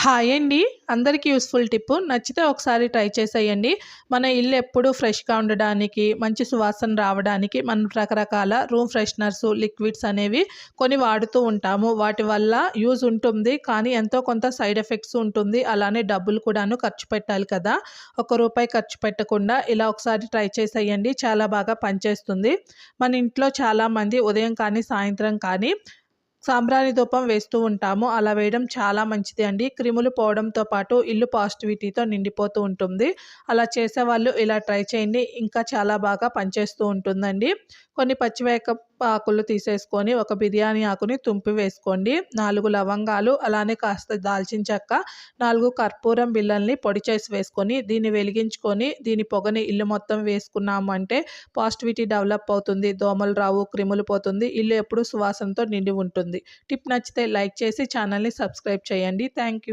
Hi అండి. అందరికీ useful Tipu. నచ్చితే ఒకసారి ట్రై చేసేయండి. మన ఇల్లు ఎప్పుడూ ఫ్రెష్‌గా ఉండడానికి, మంచి సువాసన రావడానికి మనం రకరకాల రూమ్ ఫ్రెషనర్స్, లిక్విడ్స్ అనేవి కొని వాడుతూ ఉంటాము. వాటి వల్ల యూజ్ ఉంటుంది. కానీ ఎంతో కొంత సైడ్ ఎఫెక్ట్స్ ఉంటుంది. అలానే డబ్బులు కూడాను ఖర్చు పెట్టాలి కదా! ఒక్క రూపాయి ఖర్చు పెట్టకుండా ఇలా ఒకసారి ట్రై చేసేయండి. చాలా బాగా పనిచేస్తుంది. మన ఇంట్లో చాలామంది ఉదయం కానీ, సాయంత్రం కానీ సాంబ్రాణి ధూపం వేస్తూ ఉంటాము. అలా వేయడం చాలా మంచిది అండి. క్రిములు పోవడంతో పాటు ఇల్లు పాజిటివిటీతో నిండిపోతూ ఉంటుంది. అలా చేసేవాళ్ళు ఇలా ట్రై చేయండి. ఇంకా చాలా బాగా పనిచేస్తూ ఉంటుందండి. కొన్ని పచ్చివేపాకులు తీసేసుకొని ఒక బిర్యానీ ఆకుని తుంపి వేసుకోండి. 4 లవంగాలు, అలానే కాస్త దాల్చిన చెక్క, 4 కర్పూరం బిళ్ళల్ని పొడి చేసి వేసుకొని దీన్ని వెలిగించుకొని దీని పొగని ఇల్లు మొత్తం వేసుకున్నాము అంటే పాజిటివిటీ డెవలప్ అవుతుంది. దోమలు రావు, క్రిములు పోతుంది. ఇల్లు ఎప్పుడూ సువాసనతో నిండి ఉంటుంది. టిప్ నచ్చితే లైక్ చేసి ఛానల్‌ని సబ్స్క్రైబ్ చేయండి. Thank you.